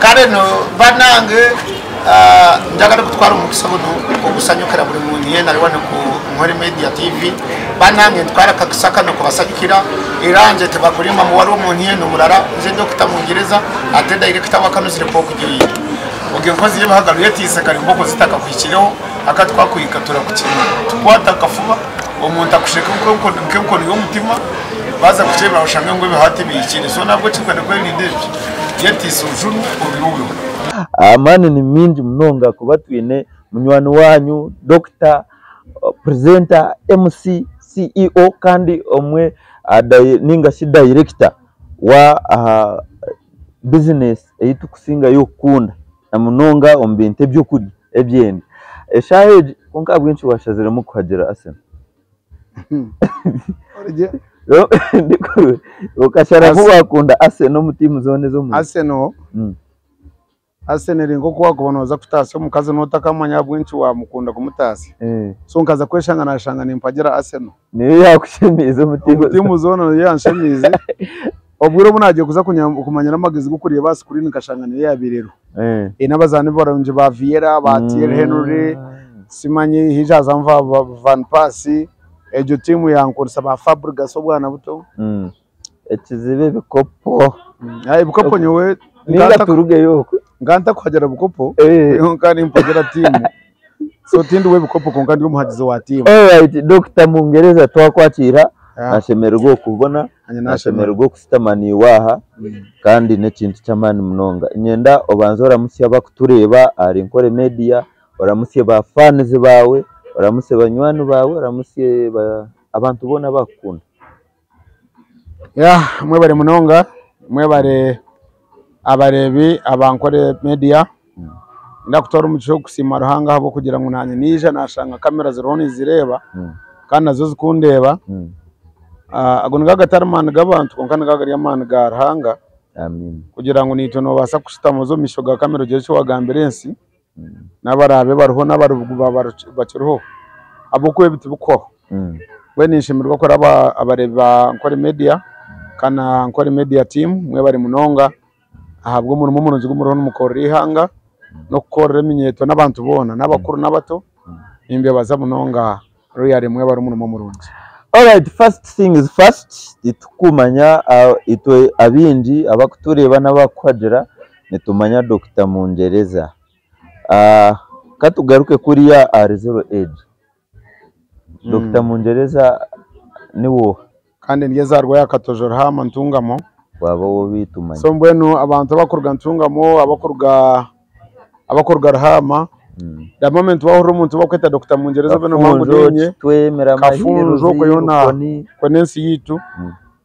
kare no banange njagala kutwara umukisobono ogusanyukira buri muntu yena ari wane ku Nkore Media TV banange twara kakisaka no kubasanyukira iranje tebakurima mu wari umuntu yena umurara nje Dr. Mungereza ate director wakanuzi report kugiye ugiye nkozi y'abahagaru yatise kare mboko zitaka kwikireho akatwakwikatura ku kintu twata kafuba umuntu akusheka uko niyo mutima baza kuchebra ushange ngo bihate bikire so nabwo chikwenda kweli ndebye yatise ujuru ubiruwe amani ni mingi mnonga kubatwine munywani wanyu Dr. Presenter MC CEO kandi omwe ninga shi director wa business eyitu kusinga yokunda na munonga ombente byokudi ebyende eshaheje konka bwinshi washazira mu kuhagera Arsenal orije ndikuru ukashara ko wakunda Arsenal mu timu zone zo mu Arsenal Arsenal ngo kwa kubonoza kutasi umukazi notakamanya bwinshi wa mukunda kumutasi so nkaza kweshanga nashanga nimpagera Arsenal niyo yakushimiza mu zone yanshimize obwiro bunaje kuza kumanya namagizi gukuriye basi kuri nikashanga niyo yabirero n'abazani baronje ba Vieira ba Thierry Henry simanye hijaza mva Van Persie ejo timu yankurisa ba Fabregas obwana buto ekizibe bikopo bikopo nyowe ninga turuge yoko nganta kwagera bukopo kandi mpagera timu so tindu we bukopo konka ndi umuhagize wa timu Dr. Mungereza twakwakira nashemererwa kubona nashemererwa kusitamani waha kandi nekintu cyamani mnonga nyenda obanzora musiya bakutureba ari Nkore Media oramusiye ba fans bawe oramusiye banywani bawe oramusiye abantu bona bakunda mwe bare munonga mwe bare abarebi abankore Media ndakutora umuco kusima ruhanga habo kugira ngo nanye nije nashanga kamera zironi zireba kandi nazo zikundeba agonga gatarman gabantu konkana gagari yamana garhanga amen kugira ngo nitono basa kushitamo zo mishoga kamera je cyo wagamberensi nabarabe baruho nabarugu baciruho abukwe biti buko we nishimirwa ko abareba Nkore Media kana Nkore Media team mwe bari munonga ahabwo umuntu mu nzu gumuro n'umukoro ihanga no korera minyeto n'abantu bona n'abakuru n'abato imbe baza munonga royal mwe bari umuntu mu murunzi. Alright, first thing is first itukumanya itwe abindi abakutureba n'abakwagera nitumanya Dr. Mungereza katugaruke kuri ya R0 age Dr. Mungereza niwo kandi ngezarwa yakatojora hama ntungamo baba wo bitumanya so mbwenu abantu bakurga ntungamo abakurga rahama da moment wahuru umuntu bakweta Dr. Mungereza beno mangu denye twemera kafunjo ko yona konensi yitu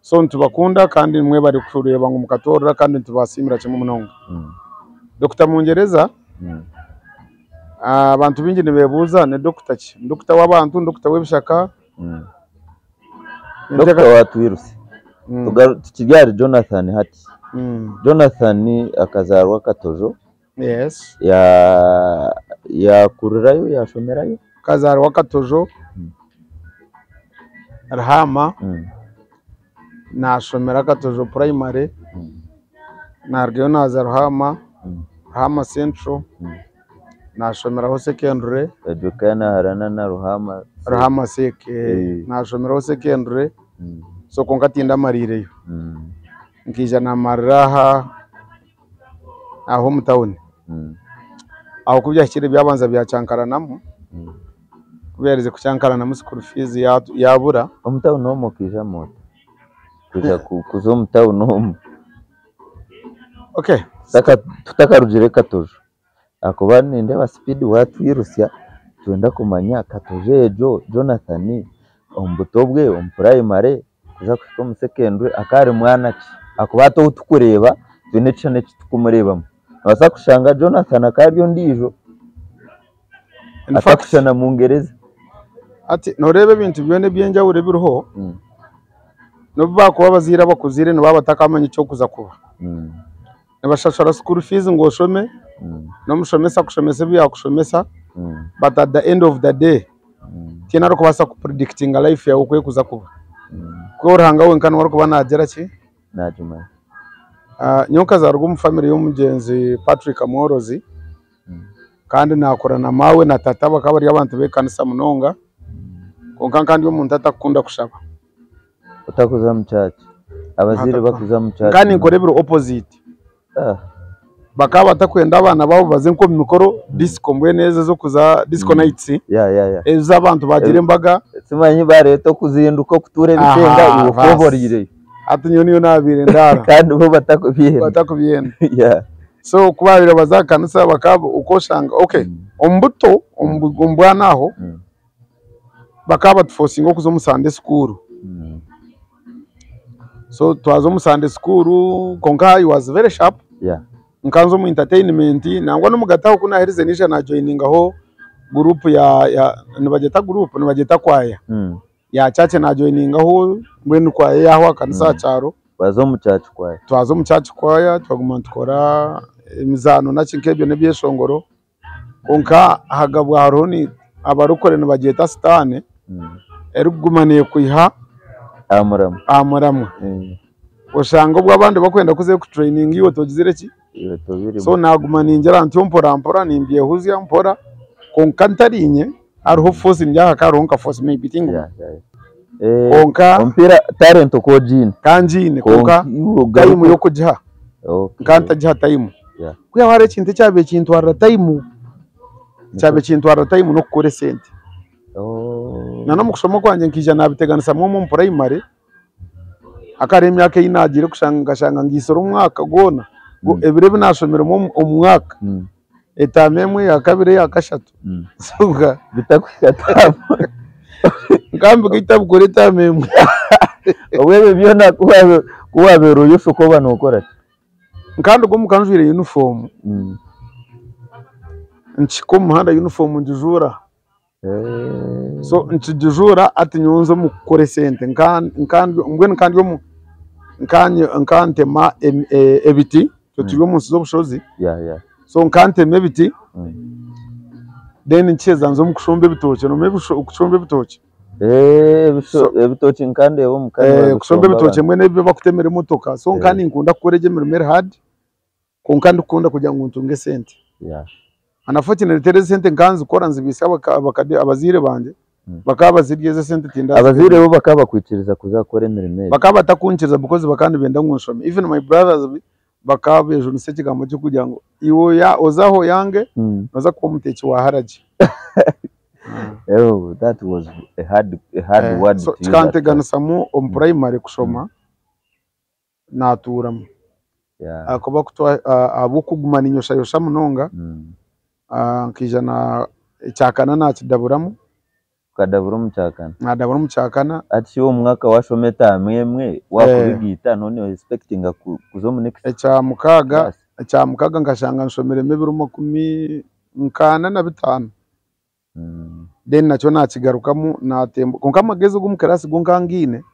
so ntubakunda kandi mwe bari kureba ngo mukatora kandi tubasimira cyane munonga Dr. Mungereza abantu bingine bebuza ne Dr. ki Dr. w'abantu Dr. w'ibishaka Dr. watuwirusi tukibyari Jonathan hati Jonathan akazarwa katojo yes ya kurirayo yashomerayo kazarwa katojo Rahama nashomera katojo primary naryo nazarhama Rahama Central nashomeraho secondary edukana harana na Rahama seke nashomeraho secondary so konkatinda marireyo nkija na maraha aho mutawuni aho kubyakire byabanza byacyankaranamo kubereze kucyankarana mu school fees yabura umutawuni no mukija moto kuja kuzo mutawuni okay tutakarujire katojo akuba ninde ba speed watwirusya twenda kumanya katoje ejo Jonathan ombutobwe primary kuza kuko mu secondary akari mwana ki akubato utukureba twene cyane tukumureba basa kushanga Jonathan akabyo ndijo atakushana Mungereza ati norebe ibintu byone byenja urebiruho no bakuba bazira bakuzire no babatakamanya cyo kuza kuba nabashashara school fees ngo shome no mushomesa kushomesa bya kushomesa but at the end of the day tina ro kubasa ku predicting life yawe kwe kuza kuba ko uranga we nkana wari kuba nagera ki najuma nyoka zarwo mu family y'umugenzi Patrick Amworozi kandi nakorana mawe na tata bakaba ari abantu bekanisa munonga konka kandi umuntu atakunda kushaba utakuza mu church abazire bakuza mu church kandi nkorebero opposite bakaba batakwenda abana babo baze nko mu mikoro disco mbwe neza zo kuza disco nights ezo abantu bagire imbaga simanyi bareto kuzinduka kuture bitenga iwo koborire ati niyo nabire ndara kandi bo batakubyenda so kubabira bazakanisa bakaba ukoshanga okay ombuto ombwanaho bakaba tuforcing okuzo mu Sunday school so twazo mu Sunday school konka he was very sharp nkanzo mu entertainment nangwa no mugataho kuna herize nisha na joining aho group ya nibageta group nibageta kwaya ya chache na joining aho mbwenu kwaya yaho akanisa cyaro bazo mu church kwaya twazo mu church kwaya twaguma tukora imizano nakinkebyo nebyeshongoro konka hagabwa haroni abarukore nibageta stane erugumaniye kuiha amuramu ushanga ubwo abandi bakwenda kuze ku training iyo togizire ki so nagumaniye ngera anti mpora nimbiye huzya mpora konka ntarinye ariho force njya karonka force maybe tingo konka ompira talent ko jine kanjine konka time yo kujha kanta jha time kuya ware kintu cyabe kintwara time no kukore sente nano mukushoma kwanje nkija nabiteganisa mu primary akare imyaka inagire kushanga ngisoro umwaka gona ebire binashomera mu umwaka etamemwe ya kabiri ya kashatu suga bitakwikata ngambe gitabu kuri tamemwe wewe byona kuwabero yusho ko banokora nkandi go mukanjwire uniform nchiko muhanda uniform njujura so njujura ati nyonzo mukore sente nkandi yo nkante ma ebiti tutibyo munsi zo bushozi so nkante mebiti then ncheza nzo mukushombe bitoke no kushombe bitoke bitoke nkande bo mukande kushombe bitoke mwe nebyo bakutemera imotoka so nkandi nkunda kuregemera mer hard konkandi ukunda kujya ngo ntunge sente anafatine tereze sente nkanzi ukora nzibisa bakade abazire banje bakaba bazirigeze sente tinda abazire bo bakaba kwiciriza kuzakora emirimo bakaba batakunchiriza because bakandi benda nkunshome even my brothers bakaba bejo niseke gambo cyo kugira ngo iwo ya ozaho yange noza ko muteki wa haraji that was a hard word so kante ganisamu on primary kushoma naturamo akoba kutwa abukugumana inyosha yosha munonga nkijana cyakana nakidaburamu kadaburamu cyakana nadaburamu cyakana ati wo mwaka washometa mwemwe wakubigita none expecting kuzo mu next mukaga ngashanga nshomere mebiro 15 then nacho nakigarukamo natembo konka mageze gumukarasi gunkangine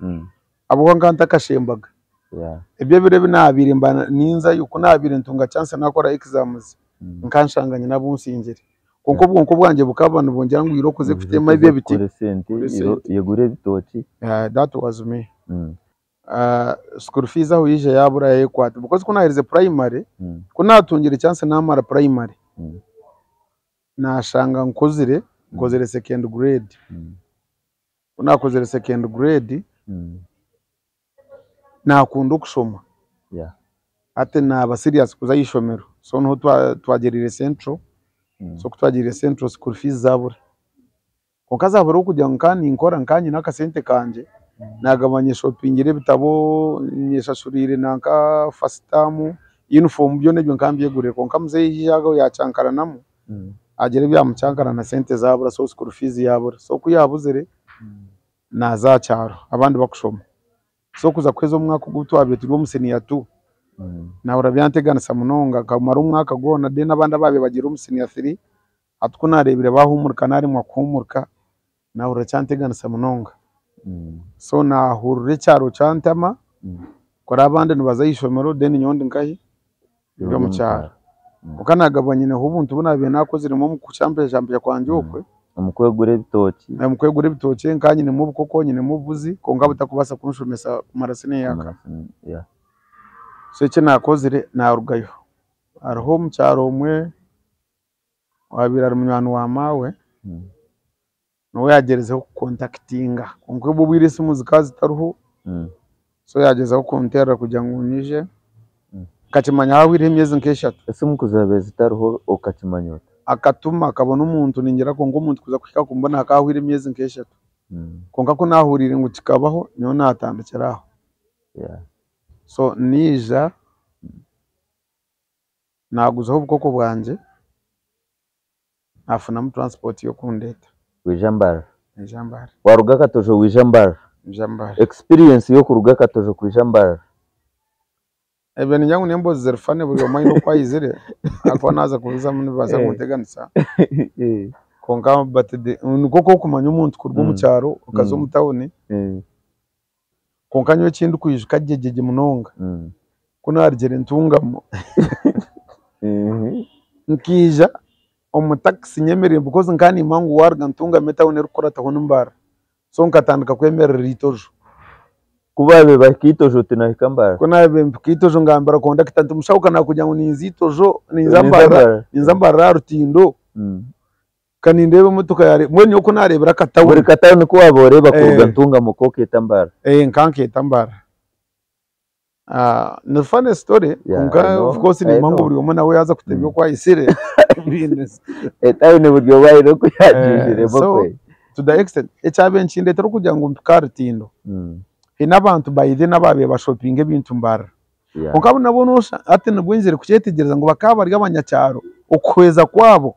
abo nkanta kashembaga ebyo birebe nabire mbana ninza yuko nabire ntunga chance nakora exams nkanshanganye nabunsinzire konko bwanje bukabana bongira ngo irokoze kufitema ibyo biti yegure bitoki that was me school fees aho yije yabura yekwata because kunahirize primary kunatungire chance namara primary nashanga nkozire second grade unakozire second grade nakunda kushoma ate naba serious kuzayishomero so no twagerire central so kutwagirire central school fees zabura kokazabura ukujya nkani nkora nkanye nakasente kanje nagabanye shopping bitabo nyeshashurire nanka first term uniform byo nebyo nkambiye gure konka mze yijago yacankara namo agere byamucankara na sente zabura so school fees yabura so kuyabuzere nazacyaro abandi bakushoma so kuza kwezo mwaka gutwabe turi umuseniya 2 na urabyanteganisa munonga kamara umwaka gona de nabanda babe bagira umuseniya 3 atkunarebire bahumurka nari mwakumurka na uracyanteganisa munonga so na hurure cyaro cyantama kora abandi nibazayishomero de nyondi nkahi byo mucyaro ukanagabanye ne hubuntu bunabe nakozirimo mu kuchampe kwanje ukwe mukwegure bitoki nkanye ne mubu koko nyine muvuzi konga butakubasa kunshomesa kumarasine yaka so icyo nakozire narugayo ariho mu cyaro umwe wabira munywani wa mawe nawe yagerezeho contactinga konko bubwire si muzika zitaruho so yagezeho kontera kugira ngo nije kachimanya aho iri imyezi nk'eshatu ese mukuzabe zitaruho ukakimanyota akatuma akabona umuntu ningera ko ngo umuntu kuza kwika kumbona akaho iri imyezi nk'eshatu konka ko nahurire ngo kikabaho niyo natandukiraho so nija naguzaho ubwoko bwanje nafuna mu transport yo kundeta wijambara wijambara waruga katojo wijambara experience yo kuruga katojo kwijambara Eben nyangu nembo zerfane buri omayino kwayizire akwa naza kubiza muri baza guteganisa konka batede nuko kumanya umuntu kurwa mu cyaro ukazo mutawuni konka nyo kindi kuyishika jejeje munonga kuna arjere ntungamo nkija omutaxi nyemereye because nkani mangu warga ntunga metawuni rukora tahone mbara so nkatandika kwemerera itojo kubabe bakitojo tinahikambara kuna bakitojo ngambara konda kitantu mushauka na kujya ngo ninzitojo ninzambara rutindo kandi ndebe mutuka yare mwenye uko narebera katawe buri katawe niko wabore bakuruga ntunga mukoke tambara nkanke tambara the funny story kunga of course ni mangu buri umwe nawe yaza kutebyo kwa isire tawe ne buryo bayiro ko yajijire bokwe to the extent echabe nchinde tero kujya ngo mkarutindo inabantu bayide nababe ba shopping ebintu mbara ukabo nabonosha ate nabwinzire kucyetegereza ngo bakaba ari abanyacyaro ukweza kwabo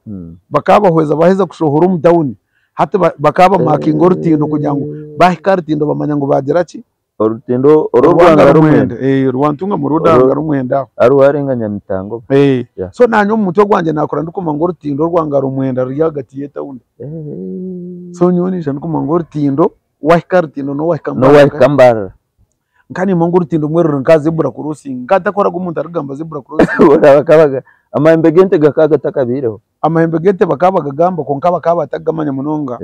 bakaba hweza baheza kushohora mu down hate bakaba making orutindo kugira ngo bahikarutindo bamanya ngo bagera ki orutindo orwanga rumwende rwantunga mu rudanga rumwenda aruharenganya mitango so nanyo mu mutwe gwanje nakora ndukuma ngo orutindo rwanga rumwenda rya gati ye town so nyonisha ndukuma ngo orutindo wahikarutindo no wahikambara nkani mongo rutindo mwerero nkazibura kurusi ngatakora gumuntu arugamba zibura kurusi bakabaga amahembe gente gakaga takabireho amahembe gente bakabaga gamba konka bakaba tagamanya munonga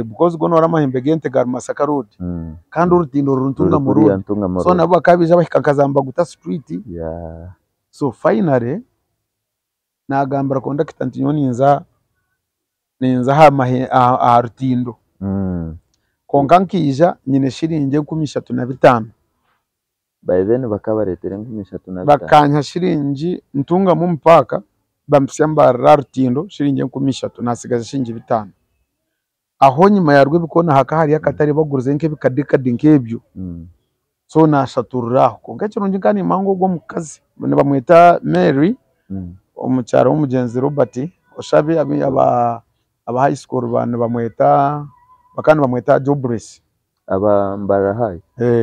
because gono ara amahembe gente gar Masaka road kandi urutindo runtunga mu road so nabo bakabije bahikakazamba guta street so finally nagambara konda kitantinyo ninza ha rutindo konka nkija nyine shiringe 35 by then bakabaretere 35 bakanya shiringi ntunga mu mpaka bamsyambara rutindo shiringe 30 nasigaza shingi 5 aho nyuma yarwe bikona haka hari akatari baguruze nke bikadikadi nkebyo so nashaturiraho konka kirungi kandi mango go mukazi bamwita Mary omucyaro w'umugenzi Robert oshabe aba high school bana bamwita bakandi bamwita Jobless abambara hayi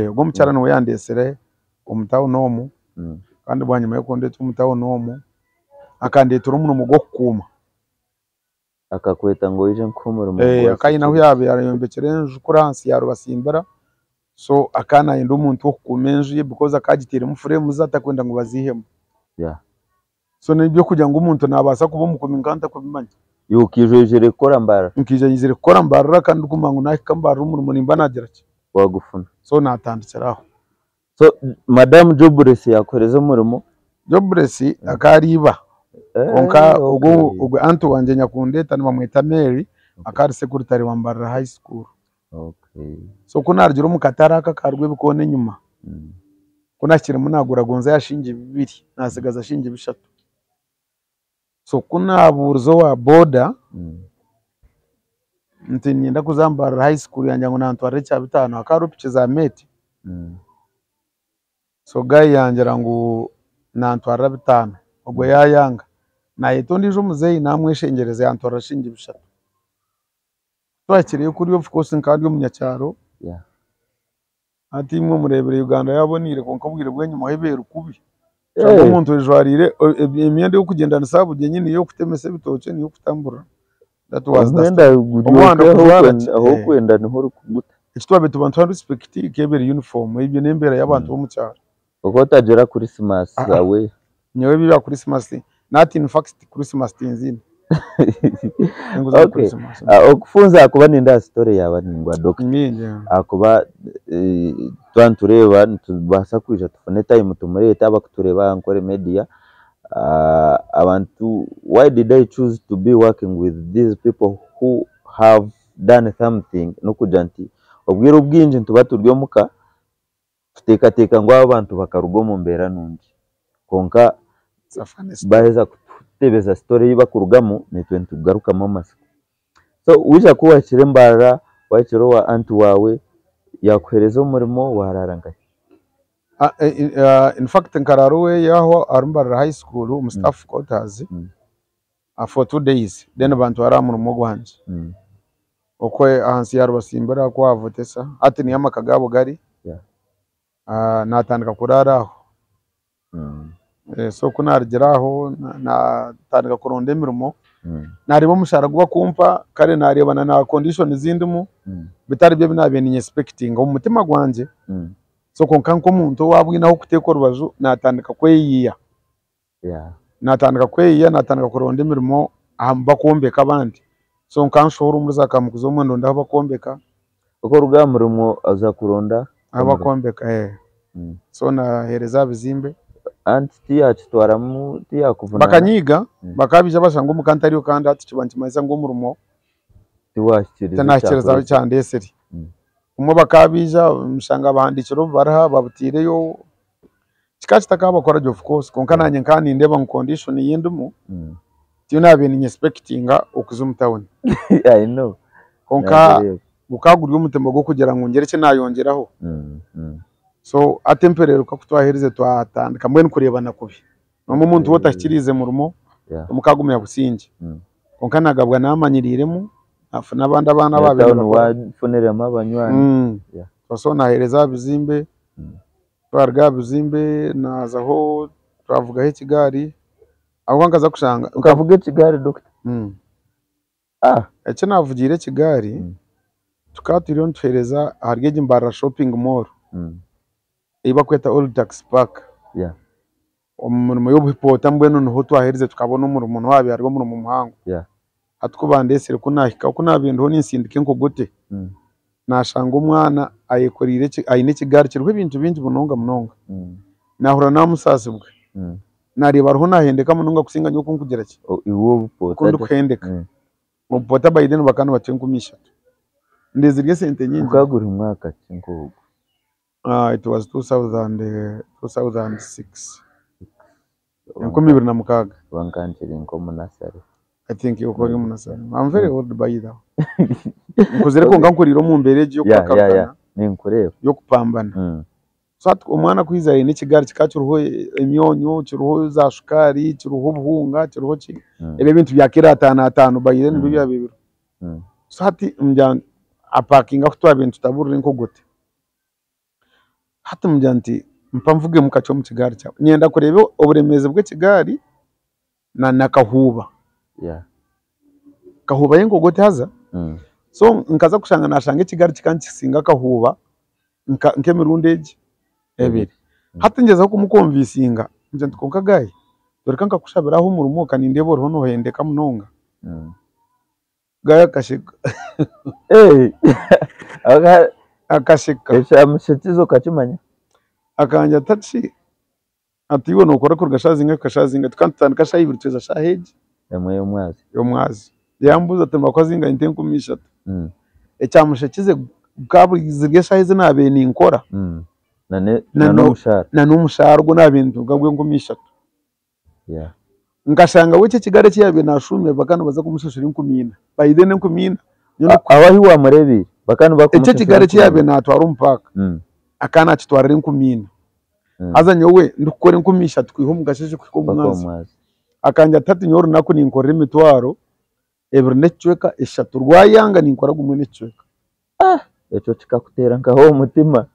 ubwo mucyarano we yandesere umutawo nomu kandi bwanyuma yo kondetse umutawo nomu akandetura umuntu mugo kuma akakweta ngo ije nkomero mu akayi naho yabe yarayombekerenje kuransi yarubasimbara so akana yenda umuntu wo kumenje because akagitira mu frame zatakwenda ngo bazihemo so nibyo kugira ngo umuntu nabasa kuba mukumi nkanta kubimanya yukije rekora mbara nkije yizire kora mbara kandi kumangu nakambara umuntu nimba nagira ki wagufuna so natandikiraho so madam Jobless yakoreza umurimo Jobless akariba konka ubwo antu wanje nyakundeta ni bamwita Mary akari secretary wa Mbara high school so kunargira umukatara akakarwe bikone nyuma kunakira munagura gonza yashinge 2 nasigaza shinge 3 so kuna burzo wa boda ntinyenda kuzambara high school yanje ngo nantware cya 5 akarupice za meti so guy yanje rangu nantwara 5 ubwo yayanga nayitondije umuzeyi namweshengereza yantwara shinge 3 twakiriye kuri of course nkandi umunyacyaro ati mwe murebere Uganda yabonire konkabwire bwenye muhebera ukubi cyangwa umuntu ejwarire imyenda yo kugendana sabuge nyine yo kutemese bitoce niyo kutambura that was aho kwenda niho rukuguta ikitwa betu bantu respect kebere uniform ibyo nembera y'abantu bo mu cyaro uko tagera Christmas awe nyewe biba Christmas not in fact Christmas tinzine Okay. Okufunza akuba ninda story yawe ningwa doctor. Akuba twantureba ntubasa kwija tufune time tumureta abakutureba nkore media. Abantu, why did I choose to be working with these people who have done something nokujanti obwiro bwinji ntuba turyo muka teka ngo abantu bakarugo mu mbera nungi konka baheza kutebeza story yiba kurugamo ne 20 garuka mama. So uje kuwa kirembara wakiro wa antu wawe yakwereza umurimo wararanga. In fact nkararuwe yaho arumbara high school staff quarters for 2 days then abantu aramuru mugwanje okwe ahansi yarubasimbira kwa votesa ati ni amakagabo gari natandika kuraraho so kunarigeraho natandika kuronda emirimo narimo mushara gwa kumpa kare narebana na condition zindimu bitari byo binabeni expecting umutima gwanje so konkanko muntu wabwinaho kutekora rubajo natandika kweyiya natandika kweyiya natandika kuronda emirimo ahamba kombeka abandi so nkanshoro muri zakamukuzo mwendo ndaba kombeka uko rugamurimo aza kuronda abakombeka so na hereza bizimbe anti yachitwaramu yakuvuna bakanyiga bakabije basanga umukantariyo kandi ati kibantimaiza ngo murumo tiwashikiriza cyane seri umwe bakabija mshanga abandikiro baraha babutireyo kikachitaka bakora of course konkananye nkani ndeba mu condition yindumu tiyo nabeni expectinga okuzumutawuni I know konka bukaguryo umutembo go kugira ngo ngereke nayongeraho so atemperero kakutwahereze twatandika mbwe nkurebana kubi no muntu wotakirize mu rumo umukagumya businge konka nagabwa namanyiriremo afu nabandi abana babiri wafunerema abanywani so nahereza bizimbe twarga bizimbe nazaho twavuga he Kigali aho ngaza kushanga ukavuga Kigali doctor ece navugire Kigali tukatiriyo ntwereza hargeje mbara shopping mall iba kweta Old Tax Park umurimo yo bipota mbwe none ho twahereze tukabona umurimo wabi harwo mu muhango atkubandesere kunahika kunabintu ninsindike nko gute nashanga umwana ayekorire ayine Kigali kirwe ibintu bingi bunonga munonga nahura na musasibwe nareba roho nahendeka munonga kusinga nyoko nkugera ki iwo bupota kundi kuhendeka mu bupota Biden bakana batenkumisha ndezirye sente nyingi ukagura umwaka kinko it was 2006 nkumi biri na mukaga wankantiri nko munasari I think you call him Nasari. I'm very old by now. Kuzere ko ngankuriro mu mbere yo kwakabana. Ni nkureba. Yo kupambana. So ati umwana kwizaye ni Kigali kikacuruho imyonyo, curuho za shukari, curuho buhunga, curuho ki. Ebe bintu bya kera 5 bayire ni bibya bibiro. So ati mjya aparkinga kutwa bintu taburire nko gute. Hati mjanti mpamvuge mukacho mu Kigali cyawe. Nyenda kurebe uburemeze bwe Kigali na nakahuba. Kahuba yengo gote haza so nkaza kushanga nashange Kigali kikankisinga kahuba nkemirundeje ebiri hati ngeza kumukonvisinga nje ntukonka gayi dore kanka kushabiraho umurumo kanindebo roho no hendeka munonga gaya kashika akashika eshamushetizo kachimanya akanja tachi atiwo no kora kurgashazinga kashazinga tukantandika shayibirteza shaheje emwe yomwazi yambuza temba kwazinga intenkumisha ecyamushekize bwabuzirye shahize nabeni inkora na n'umushara nabintu gabwe nkumisha ngashanga wece Kigali cyabe nashumye bakana baza kumushishira inkumina bayidene nkumina abahi wa murebi bakana bakumushishira Kigali cyabe natwara umpaka akana kitwarira inkumina azanye we ndukore inkumisha twiho mugasheje kwiko mwazi akanja tatu nyoro nako ninkorera imitwaro ebiri necweka eshatu rwayanga ninkora gumwe necweka eco kikakutera ngaho umutima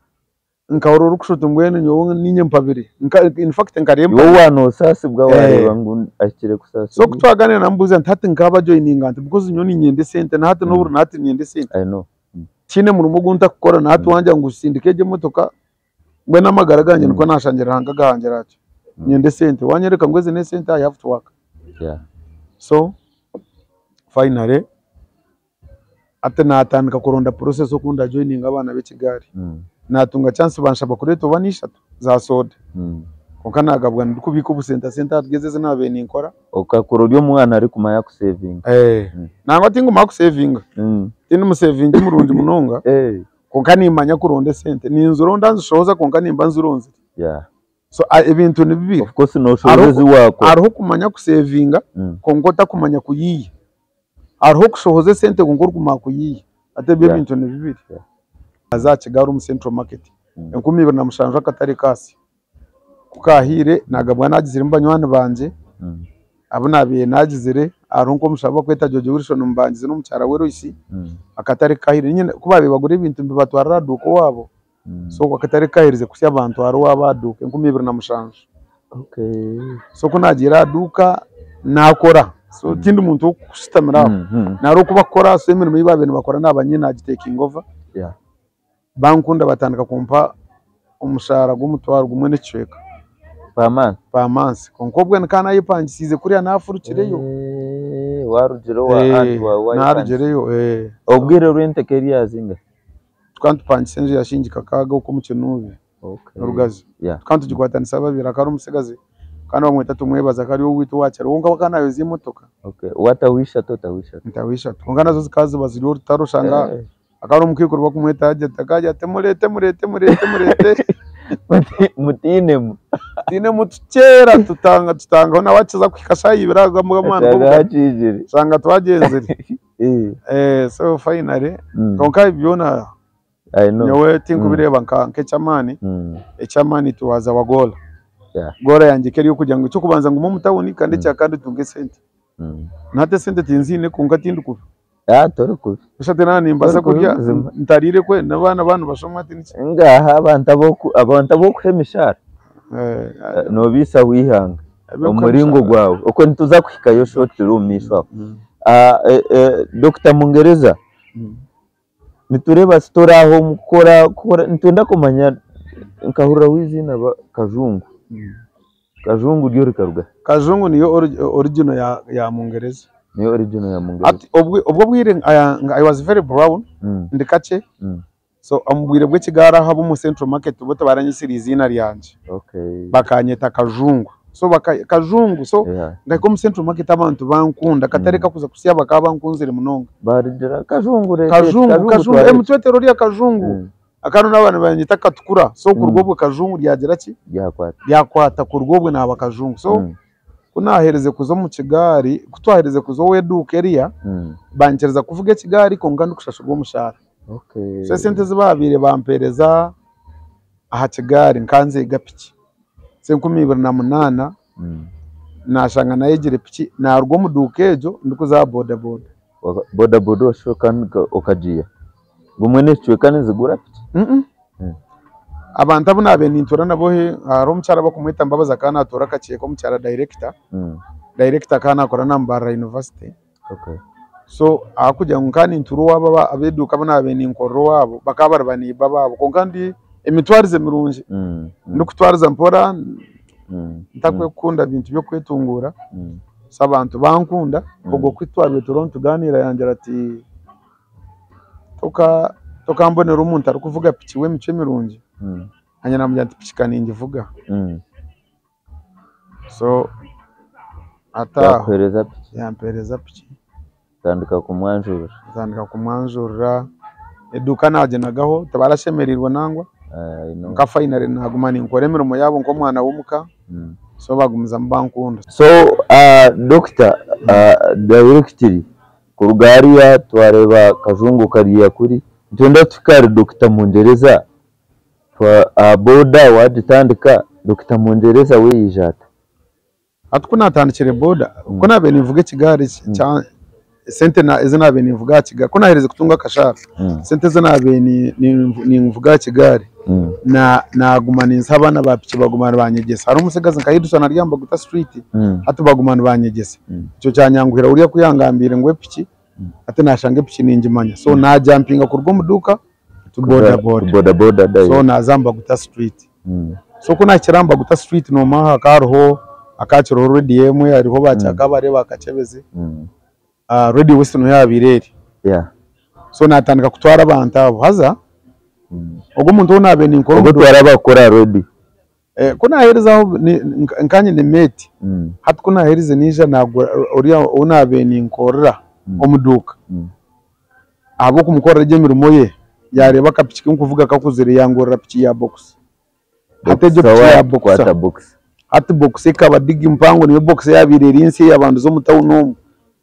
nkahorora kushuta mbwene nyowe ninye mpabiri in fact nkaremba wowe wano sasi bwa wareba ngo akire kusasa so kutwagane nambuza ntati nkaba joining ante because nyoni nyende sente na hati noburu nati nyende sente I know kine mu rumo gunta gukora na hati wanja ngusindikeje motoka mbwe namagaraganye niko nashangira hanga gahangira cyo nyende sente wanyereka ngweze ne sente I have to work yeah so finally ate natandika kuronda process okunda joining abana be Kigali natunga chance banshaba kureto banishatu za soda konka nagabwa ndikubika ubusenta tugeze nabe ninkora okakora ryo mwana ari kumaya ku saving nangwa tingu maku saving tindi mu saving murundi munonga konka nimanya kuronda sente ninzuronda nzishoza konka nimba nzuronze so ibintu ni bibiri of course no shobozi wako ariho kumanya ku savinga kongota kumanya kuyiye ariho kushohoze sente kongora kumakuyiye atebye ibintu ni bibiri aza Kigali mu Central Market enkumi ibiri na mushanja katari kasi kukahire nagabwa nagizire mbanywana banje abo nabiye nagizire aronko mushaba kweta Jojo Wilson mbangize no mucyara we Royisi akatari kahire nyine kubabe bagure ibintu bibatwara duko wabo so akatari kahirize kusya abantu ari wabaduka enkumi ibiri na mushanja so kunagira duka nakora so tindi muntu kushitamira naro kubakora so emirimo yibabe bakora nabanye nagitaking over bankunda batandika kumpa umushara gumutwara gumwe n'icweka pamansi konkobwe nkana yipangisize kuri anafurukireyo warugero wa andi wa narugereyo obwire rente careers inga twantu pangise yashingika kaga uko mukinubi rugazi twantu gikwatanisa babira kari umusigazi kandi bamwita tumwebaza kari wo witu wacero wonka bakana yozi imotoka watawisha ntawisha twonga nazo zikazi baziriho rutarushanga akari umukikuru bakumwita ajya temurete mutine mutukera tutanga na wakiza kwikasha yibiraga mu mwana sanga twagenzere so finally konka byona nyewe tingu bireba nkanke chamani echamani tuwaza wagola gora yanje keri kugira ngo cyo kubanza ngo mu mutawuni kandi cyakandi tunge sente nate sente tinzine kunga tinduku toruku ushate nani mbaza kurya ntarire kwe nabana bantu bashomwa tiniki ngaha abantu abo kwemishara no bisa wihanga umuringo gwawe uko nituza kwikayo short rumishwa Dr. Mungereza nitureba store aho mukora ntunda kumanya nkahura wizina Kajungu ryo rikaruga Kajungu niyo original ya Mungereza niyo original ya Mungereza ati obwo bwire I was very brown ndikace so amubwire bwe Kigara habo mu Central Market bote baranyisira izina ryanje bakanyeta Kajungu so Kajungu so ngako mu Central Market abantu bankunda katareka kuza kusiya bakaba bankunzire munonga baridira Kajungu mutwetero rya Kajungu akano n'abantu banyita katukura so kurwobwe Kajungu ryagira ki yakwata kurwobwe naba Kajungu so kunahereze kuzo mu Kigali kutwahereze kuzo weduka eriya bankereza kuvuga Kigali ko ngandi kushashurwa umushara so sente zibabire bampereza aha Kigali nkanze gapiki 2008 nashanga nayegere piki narwo mudukejo ndikuza boda oshokan okajiya gumwe n'icwekane zigura piki abantu abuna benintura nabohe ari umucyara bakumwita mbabaza kana atora kaciye ko mucyara director kana akora nambara university so akujya nkani inturu waba abeduka abana beninkoro wabo bakaba bani baba konkandi emitwarize mirunje ndukutwariza mpora ntakwe kunda bintu byo kwetungura sabantu bankunda ubwo kwitwarwe Toronto ganira yangira ati toka mbonera umuntu ari kuvuga piki we mice mirunje hanya namujya ati piki kaningi vuga so ata yampereza piki tandika kumwanjura eduka nagenagaho tabarashemerirwa nangwa nka finally nagumana inkoremero mu yabo ngo mwana wumuka so bagumiza mbankunda so Dr. Directly kurugariya twareba Kajungu kariya kuri ntunda tukari Dr. Mungereza twa boda waditandika Dr. Mungereza we yijata atkunatandikire boda ko nabe nivuge Kigali cyane sente na izina be nivuga Kigali ko nahereze kutunga kashara sente zina be ni mvuga Kigali nagumana insabana bapiki bagumana banyegesa hari umusigazi nkayidusana ryamba guta street atubagumana banyegesa cyo cyanyanguhira uriya kuyangambire ngwe piki ate nashange piki ningimanya so na jumpinga kurwo muduka to boda so nazamba guta street so kuna kiramba guta street no maha karoho akaciro rediem ariho bacyaka bare bakacebeze radio western yabireri so natandika kutwara abantu abo haza ubwo umuntu unabe ni nkoro ubwo twara bakora radio kuna hereza nkanye ni mate hati kuna hereza nija nagura uriya unabe ni nkorera omuduka abo kumukora rye mirimo ye yareba kapiki nkuvuga kakuzire yangorera piki ya box hateje piki ya box hati box ikaba digi mpango ni box yabireri insi y'abantu zo mutawuno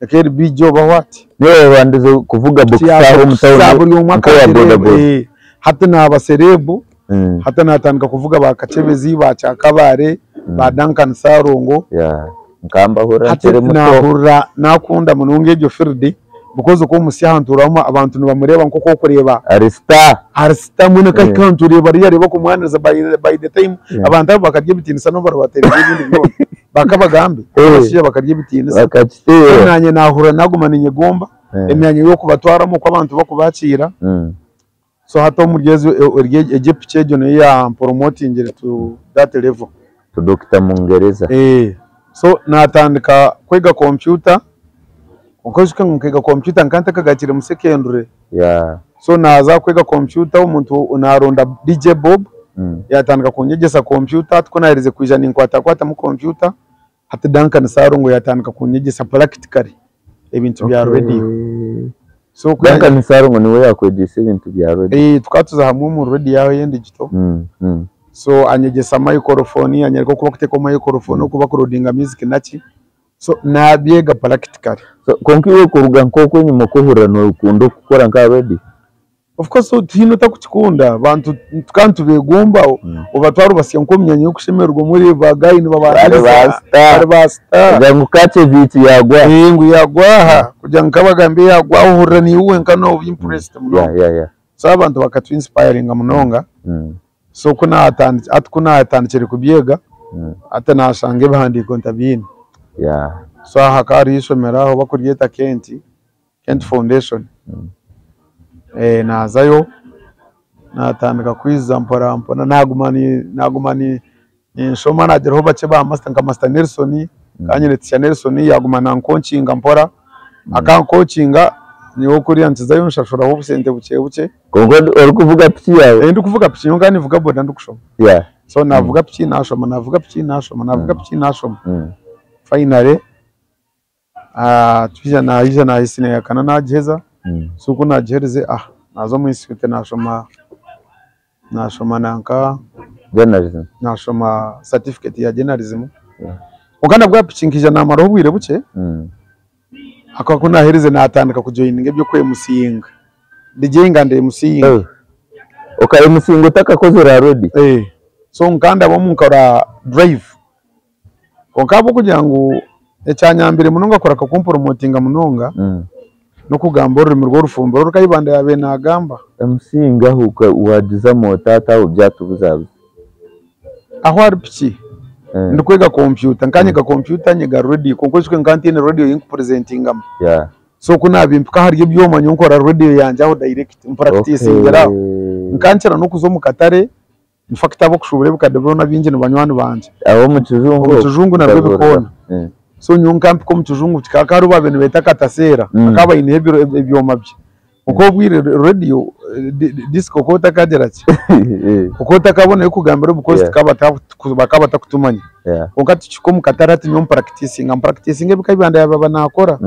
akeri bijo bahwati niwe bandizo kuvuga box aho mutawuno hati na abaserebu hata natandika kuvuga bakacebezi bacakabare ba Duncan Sarongo nkamba hora tere muto nakunda mununge ejo field because ko musihanturamo abantu bamureba nko kureba arista mune kakantureba riyareba ko mwaniriza by the time abantu bakarye bitinisa no barabatera ibindi byo bakabagambe bashije bakarye bitinisa nanye nahura nagumana inyegomba emyanye yo kubatwaramo ko abantu bakubacira so hato mugeze Egypt cyejo ne ya promoting to that level to Dr. Mungereza so natandika kwega computer ukoshika nkega computer nkanta kagakire mu secondary so naza kwega computer umuntu unaronda DJ Bob yatandika kunyegesa computer tukonaherize kwijana inkwata mu computer hati Duncan Sarongo yatandika kunyegesa practically ebintu bya radio so Duncan Sarongo niwe yakwegese ibintu bya radio tukatuza hamwe mu radio yawe yende gito so anyegesa microphone anyereko kuba kuteko microphone kuba kurodinga music naki so nabyega practically so konkiwe kuruga nkoko nyuma ko hurano ukundo gukora nka radio of course so tino takukikunda abantu tukantu begumba ubatwara basiye nkomyanye yo kushemerwa muri bagayi ni babasta gangu kace viti yagwa ingu yagwa kujya nkabagambe yagwa uhurani uwe nkano impressed muno so abantu bakatu inspiring munonga so kuna atandikire kubyega ata nashange bahandi kontabine so hakari ishomeraho bakuryeta Kent Foundation nazayo natandika kwiza mpora nagumani nshoma nageraho bace ba master Nelson kanyeretse Nelson yagumana nkoncinga mpora akankocinga niwo kuri yanzizayo nshashora ho busente buke kongo uri kuvuga piki yawe ndi kuvuga piki ngo ngani vuga boda ndikushoma so navuga piki nashoma finally tujya na isine yakana nagiheza suko nagihereze nazo mu isite nashoma nanka journalism nashoma certificate ya journalism ukana bwa pichinkija namaro bwire buke akakuna hereze natandika kujoininga byo kwe musinga ndijenga nde musinga okay musinga utakakoze radio so nkanda bo munkora drive okabo kugira ngo ecyanyambere munonga akora kakompromotinga munonga no kugamba ururimi rwo rufumbo rukayibanda yabe nagamba musinga huka wagiza motata ubyatubuzabuza aho ari piki ndikwega computer nkanyega computer nyega radio konko shike nkantine radio yinku presenting am so kuna bimpika hari ibyoma nyunkora radio yanje aho direct practice ngera nkancira no kuzo mukatare mfakita bo kushubure bukadebona binje no banywani banje aho mu kizungu nabwo bikona so nyunkampi ko mu kizungu kikakaru babene beta katasera akaba inebiro ibyoma bye uko bwire radio disco ko takageraki uko takabona yo kugambira bukozi bakaba takutumanya ukati chiko mukatarati nyom practicing bikabanda yaba nakora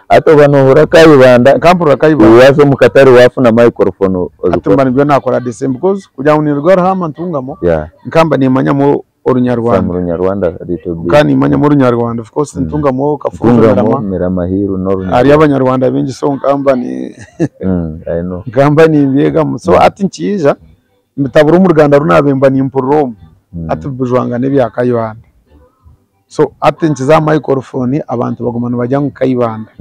ato banohora kayibanda kampura kayibanda yazo mukatari wafuna microphone atumbana byo nakora December because kujya unirwara hama ntungamo nkamba nimanya mu Urunyarwanda kandi imanya mu Runyarwanda of course ntungamo kafunga miramahiru no ari abanyarwanda bengi so nkamba ni I know nkamba ni biega so ati nkija mitabura mu Rwanda runabemba ni imporo ati bujwanga nebyakayibanda so ati nkiza microphone abantu bagumana bajya mu kayibanda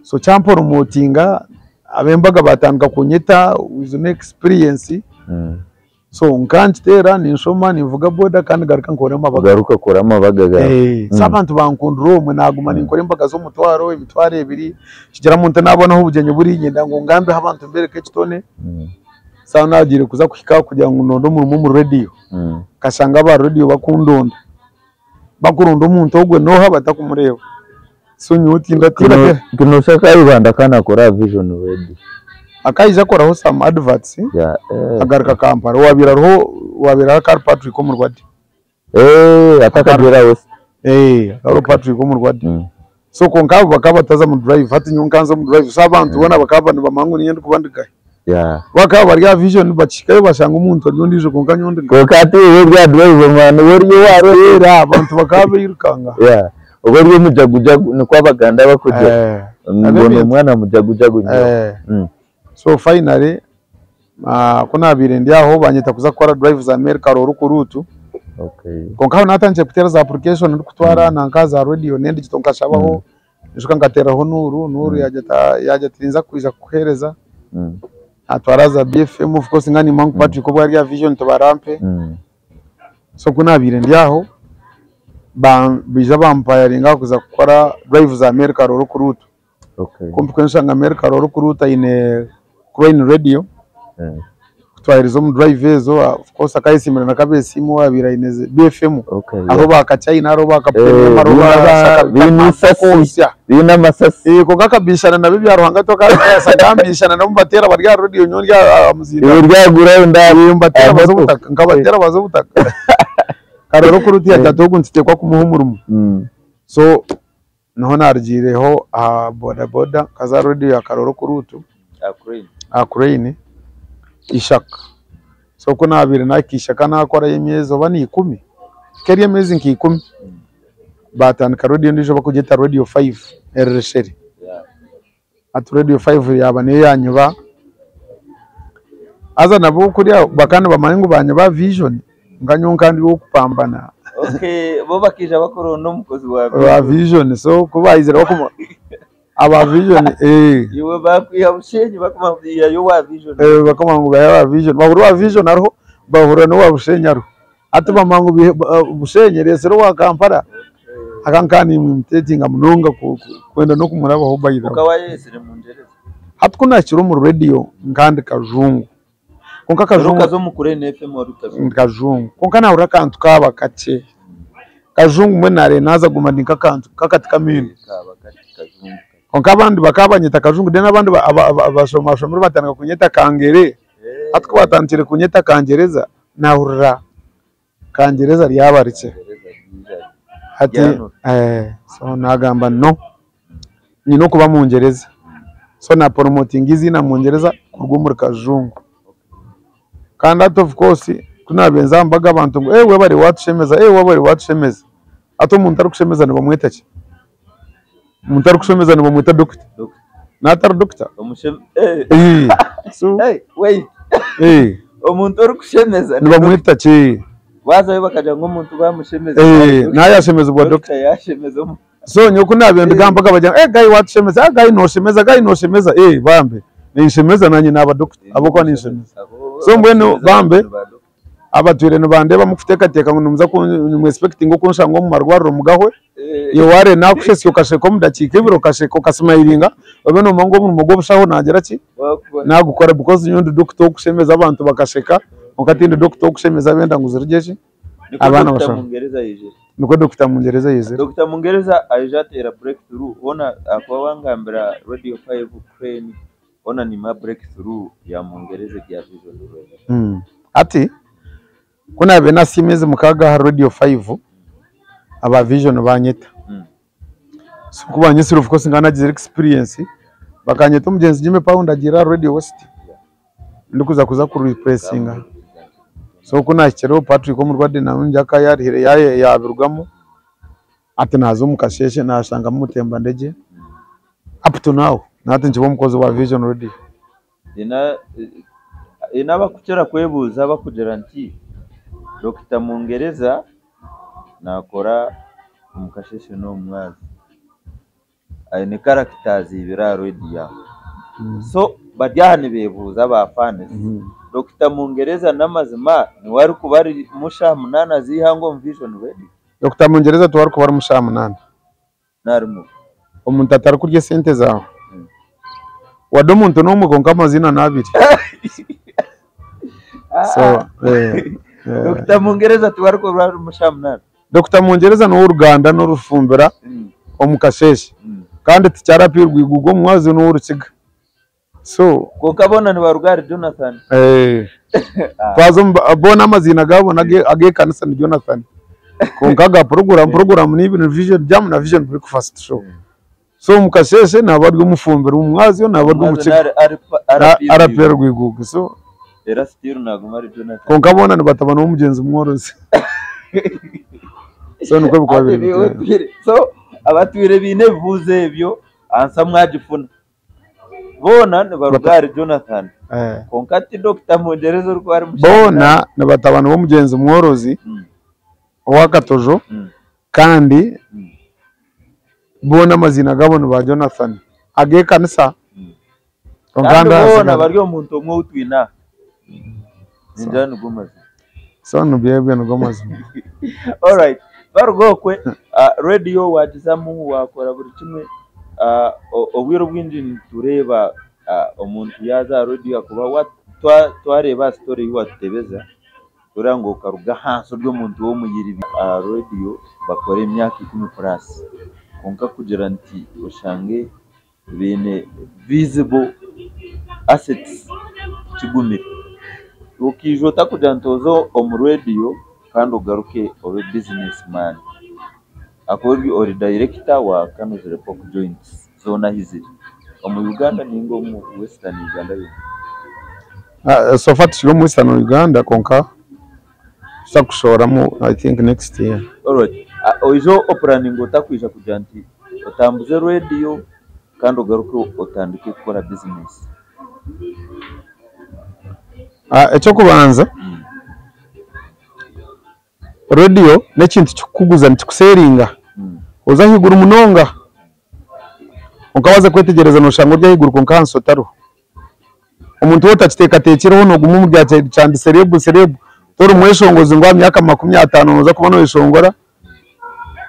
so champoro motinga abembaga batanga kunyeta with an experience so nkantera ninshoma nivuga boda kandi garuka nkorema bagaruka korama bagaga sabantu bankundro mwe naguma ninkore imbaga zo mutwaro imitware ebiri kigera muntu nabona aho ubugenye buri ngenda ngo ngambe abantu mbereke kitone sawa nagire kuza kuhika kugira ngo nondo mu radio kashanga ba radio bakundonda bakurundo umuntu ogwe no haba takumureba sunyuti ndatira kunoshaka ibanda kana kora vision ready akaija koraho some adverts agarika Kampala wabira Carl Patrick mu Rwanda atakagera wose Carl Patrick mu Rwanda so konkabo bakaba taza mu drive fati nyunkanza mu drive sabantu bona bakaba nibamangu niye ndikubandika bakaba barya vision bachikayo bashanga umuntu ndondije konkanyo ndika kokati we drive mwana woriyo warera abantu bakaba yirukanga ubwo ryo mujagujagu niko abaganda bakujya ngono mwana mujagujagu so finally kuna birindi aho banyita kuza gukora drive za America rukurutu konkaho natanje kutera za application ndi kutwara nankaza radio nende gitonkashabaho nishuka ngateraho nuru yaje tinza kuija kuhereza atwara za BFM of course ngani mangu Patrick ko bwa vision to barampe so kuna birindi aho bija bampayaringa kuza gukora drive za America rukurutu kumpi kwensanga America rukuruta ine Crane Radio twahirizo mu drive ezo of course akayisimira nakabesimu wabira ineze BFM aho bakacayina aro bakapema aro bakasakosya bina masasi ko gakabishana na bibya ruhanga to kasagambishana no mbatera barya radio nyonya amuzira ryagura ndabi mbatera bazobutaka ngabatera bazobutaka karoro kuruti yatadogu nsitekwa kumuhumurumu so naho nargireho boda kaza radio ya karoro kurutu Crane ishaka so kuna abiri nakishaka nakora yemyezo bani 10 keri amazing 10 batandika radio ndijo bakugeta radio 5 eresheri at radio 5 yabane yanyuba aza nabo kuri bakana bamangu banyuba vision nganyunkandi wo kupambana bo bakija bakoro no mukozi wa vision so kubayizira bakuma aba vision yewe bakwiya bushenyi bakumabwiya yo wa vision bakumangu ya vision bahuru wa vision ariho bahura no wa bushenyi ariho atuma mangu bushenyi resero wa Kampala akankani mtetinga munonga kwenda no kumuraba ho bayira ukawayesire mu ndereza hatukuna kiro mu radio ngandi kajungu konka kajungu zo mukurene FM warutaje kajungu konka na urakantu kaba kake kajungu mwe nare naza gumandika kantu kakatika mini kajungu konka abandi bakabanyita kajungu dena abandi abashoma muri batanga kunyeta kangere atko batantire kunyeta kangereza nahurira kangereza ryabaritse ati so nagamba no nyino kuba mu ngereza so na promoting izina mu ngereza kurwumura kajungu kandi of course tunabenza mbaga abantu ngo we bari watushemeza we bari watushemeza ato umuntu arikushemeza nibo mwetake umuntu arikushemeza nibo mweta doctor natar doctor so wait umuntu arikushemeza nibo mwetake baza bakaja ngo umuntu bamushemeza nayashemeza ubwa doctor yashemeza so nyoko nabende gambaga bajya guy watushemeza guy no shemeza bambe ninshemeza nanye naba doctor aboko ninshemeza so mbweno bambe abatwire no bande bamufiteka teka ngo numza ko mu expecting ko nshango mu marwaro mugahwe yo ware nakushesyo kasheko mudakika ibiro kasheko kasmailinga babeno mango mu mugo bushaho nagera ki nagukora because nyundo doctor kushemeza abantu bakasheka ukatinde doctor kushemeza benda nguzirigeje abana bashaka mungereza yije niko doctor mungereza yije doctor mungereza ajatera breakthrough ona akwa wangambira radio 5 Crane ona ni ma breakthrough ya mungereza ya vision ati kuna bena simeze mukaga radio 5 aba vision banyeta so kubanyesira of course ngana gize experience bakanyeta umugenzi Jimmy Pound agira radio West ndikuza kuza ku repressinga so kuna kero Patrick mu Rwanda na njaka yarire yabirugamo ati nazo mukasheshe nashanga mutemba ndege up to now nati nje bomukozi wa vision radio ina bakukera kwebuza bakugera nti Dr. Mungereza nakora umukasheshe no mwazi ayine characters ibira radio so badyane bebuza bafane Dr. Mungereza namazima ni wari kubari musha munana zihango vision radio Dr. Mungereza twari kubari musha munana narimo umuntu atari kurya sente zawe wadomuntu no mugonga amazina nabiri so Dr. Mungereza twari kubari musha munana Dr. Mungereza no Uganda no rufumbira omukasheshe kandi ticyarapirwa igugo mwazi n'urukiga so kokabona ni barugari Jonathan twazo abona amazina gabona age kanisa ni Jonathan konkaga program ni ibintu vision jam na vision breakfast show so mukasheshe nabarwe umufumbero umwazi yo nabarwe umukiga arapirwa igugo so era still naguma ari Jonathan konkabona ni batabana umugenzi mworozi so nuko bikwabiri so abatwire binevuze ebyo ansa mwagifuna bona ni barugari Jonathan konkati Dr. Mongerezo rwari bona ni batabana bo mugenzi mworozi owakatojo kandi bona amazina gabona ba Jonathan age kanisa konkanda bona bari omuntu umwe utwina njani gumaze so nubyebwe nugomaze all right barugokwe radio wagizamu wakora buri kimwe obwiro bwinjini tureba omuntu yaza radio akuba twareba story y'uwatebeza urango karuga hanso ryo muntu wo muyiri radio bakora imyaka 10 plus konka kugira nti ushange bene visible assets kigumira ukijota kugira ntozo radio kandi ugaruke obe businessman akorwi ori director wa Kamizire Pop Joints zona hiziri mu Uganda ningo mu Western Uganda yo so far tshiro mu Western Uganda konka sakushoramo I think next year all right oizo operaning otakwisha kugira nti otambuze radio kandi ugaruke otandike gukora business echo kubanza radio nekintu kikuguza ntikuseringa uzahigura umunonga ukabaza kwetegereza no shango ryahigura konkanso taro umuntu wota kiteka tekereho no gumu bya cyandi cerebu toro mweshongozi ngo myaka 50 noza kubona weshongora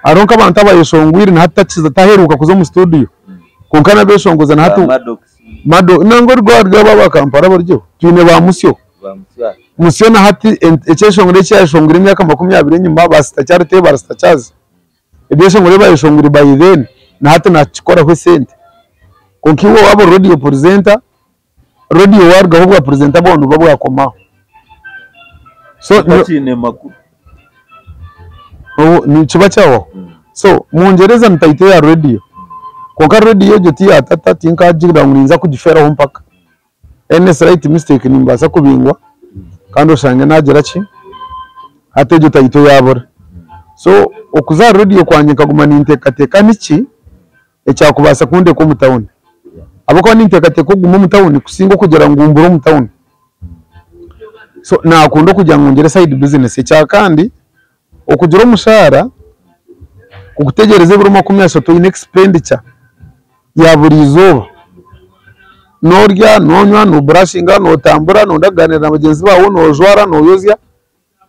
aronka abantu abayeshongwiri na hatakiza taheruka kuzo mu studio konkana beshongoza na hatu mado nango rwa baba kampara baryo tune ba musyo na hati ekeshongore cyashongura imyaka 20 nyuma basita cyarite barasta cyazi ebeshongore bayeshongura by then na hati na chikora ho sente konkiwo wabo radio presenter radio warga ho presenter bondu babo yakomaho so chine makuru ni chiba cyawo so mungereza ntaite ya radio konka radio joti ya tata tinka jigira murinza kugifera ho mpaka ns right mistake nimbasa kubingwa kandi ushange nagera ki atejo taito yabora so okuza radio kwanye kaguma nintekateka niki ecyakubasa kunde ko mutawuni abako nintekateka kuguma mutawuni kusingo kugera ngumburo mutawuni so nakundo kujya ngongere side business cya kandi okugira umushara kugutegereze buri 30 in expenditure ya buri izuba norya nonywa no brushinga no tambura no ndaganira na bagenzi bawo no jwara no yozya